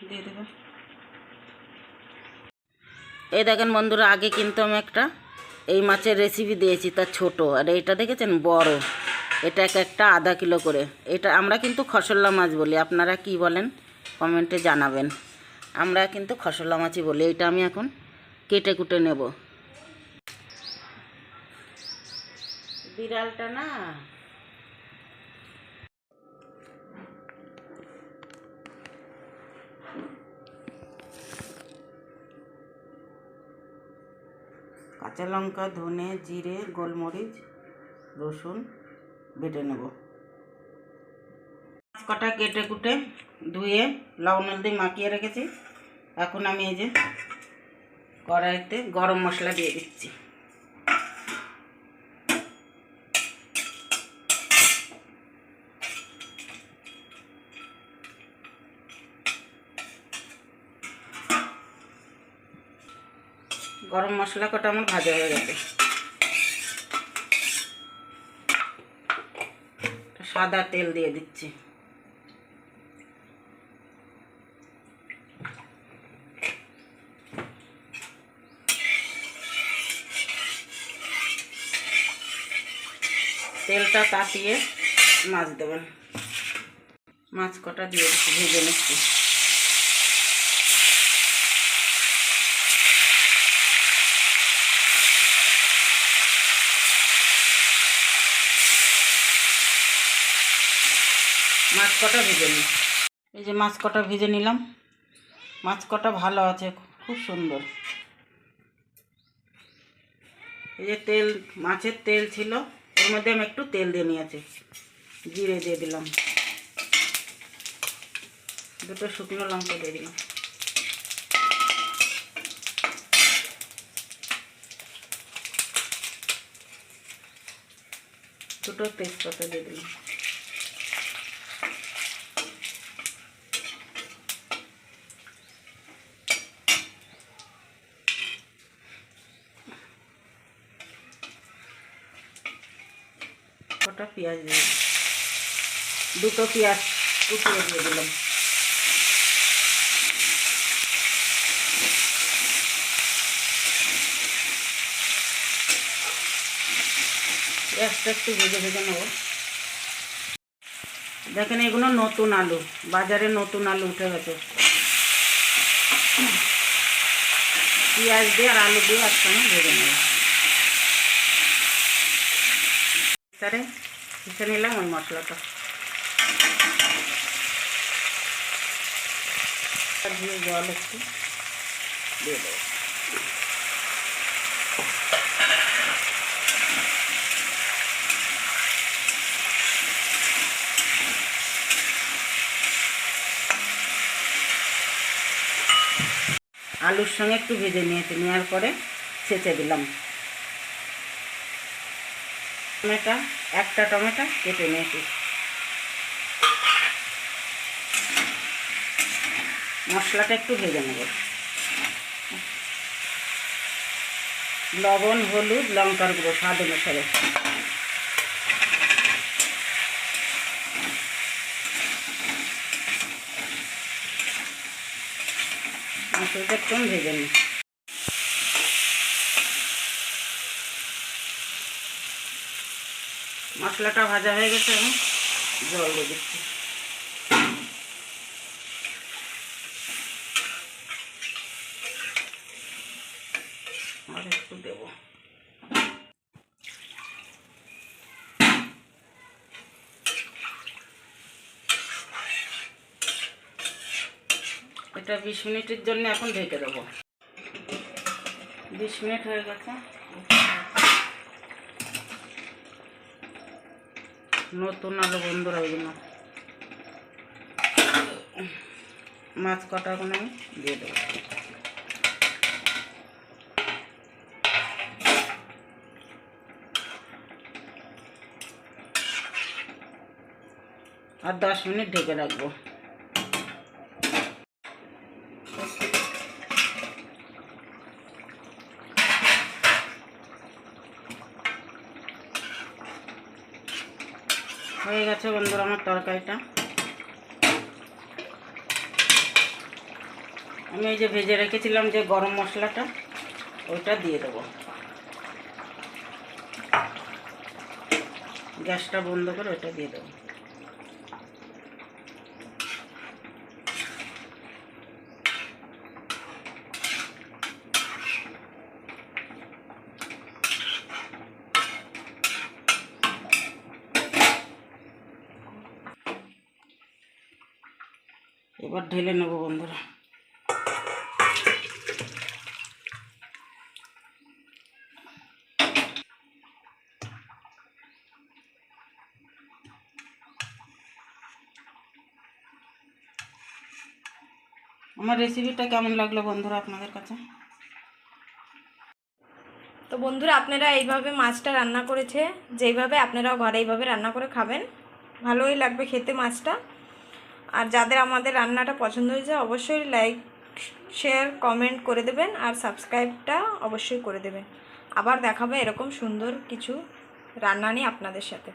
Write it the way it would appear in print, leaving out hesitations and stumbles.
দিয়ে দেবো। এই দেখেন বন্ধুরা, আগে কিন্তু আমি একটা এই মাছের রেসিপি দিয়েছি, তা ছোট, আর এইটা দেখেছেন বড়। এটা একটা আধা কিলো করে। এটা আমরা কিন্তু খসল্লা মাছ বলি, আপনারা কি বলেন কমেন্টে জানাবেন। আমরা কিন্তু খসল্লা মাছই বলি। এটা আমি এখন কেটে কুটে নেব। বিড়ালটা না কাঁচা লঙ্কা, ধনে, জিরে, গোলমরিচ, রসুন বেটে নেব। মাছ কটা কেটে কুটে ধুয়ে লবণ হলদি মাখিয়ে রেখেছি। এখন আমি এই যে কড়াইতে গরম মশলা দিয়ে দিচ্ছি। গরম মশলা কটা আমার ভাজা হয়ে গেছে। সাদা তেল দিয়ে দিচ্ছি। তেলটা তাতিয়ে মাছ দেবেন। মাছ কটা দিয়ে দিচ্ছি, ভেজে নিচ্ছি। মাছ কটা ভেজে নিই। এই যে মাছ কটা ভেজে নিলাম। মাছ কটা ভালো আছে, খুব সুন্দর। এই যে তেল, মাছের তেল ছিল, এর মধ্যে আমি একটু তেল দিয়ে নিয়েছি। জিরে দিয়ে দিলাম, দুটো শুকনো লঙ্কা দিয়ে দিলাম, দুটো তেজপাতা দিয়ে দিলাম। কটা পেঁয়াজ দিয়ে দিলাম, দুটো পেঁয়াজ কুচিয়ে দিয়ে দিলাম। পেঁয়াজটা একটু ভেজে ভেজে নেব। দেখেন এগুলো নতুন আলু, বাজারে নতুন আলু উঠে গেছে। পেঁয়াজ দিয়ে আর আলু দিয়ে একসঙ্গে ভেজে নেব। তারে পিষে নিলাম ওই মশলাটা, দিয়ে জল একটু দিয়ে দেবো। আলুর সঙ্গে একটু ভেজে নিয়েছি, নেওয়ার পরে ছেঁচে দিলাম। টমেটো, একটা টমেটো কেটে নিয়েছি। মশলাটা একটু ভেজে নেব। লবণ, হলুদ, লঙ্কার গুঁড়ো স্বাদ অনুসারে। মশলাটা একটু ভেজে নিই। মশলাটা ভাজা হয়ে গেছে, এবং জল দিয়ে দিচ্ছি। আর একটু দেবো। এটা 20 মিনিটের জন্য এখন ঢেকে দেবো। 20 মিনিট হয়ে গেছে। নতুন আলু বন্ধুরা, এগুলো মাছ কটাগুলো আমি দিয়ে দেবো। আর 10 মিনিট ঢেকে রাখবো। হয়ে গেছে বন্ধুরা আমার তরকারিটা। আমি এই যে ভেজে রেখেছিলাম যে গরম মশলাটা, ওইটা দিয়ে দেবো। গ্যাসটা বন্ধ করে ওইটা দিয়ে দেবো। এবার ঢেলে নেবো বন্ধুরা। আমার রেসিপিটা কেমন লাগলো বন্ধুরা আপনাদের কাছে? তো বন্ধুরা, আপনারা এইভাবে মাছটা রান্না করেছে, যেইভাবে আপনারাও ঘরে এইভাবে রান্না করে খাবেন, ভালোই লাগবে খেতে মাছটা। আর যাদের আমাদের রান্নাটা পছন্দ হয়েছে অবশ্যই লাইক, শেয়ার, কমেন্ট করে দেবেন, আর সাবস্ক্রাইবটা অবশ্যই করে দেবেন। আবার দেখাবো এরকম সুন্দর কিছু রান্না নিয়ে আপনাদের সাথে।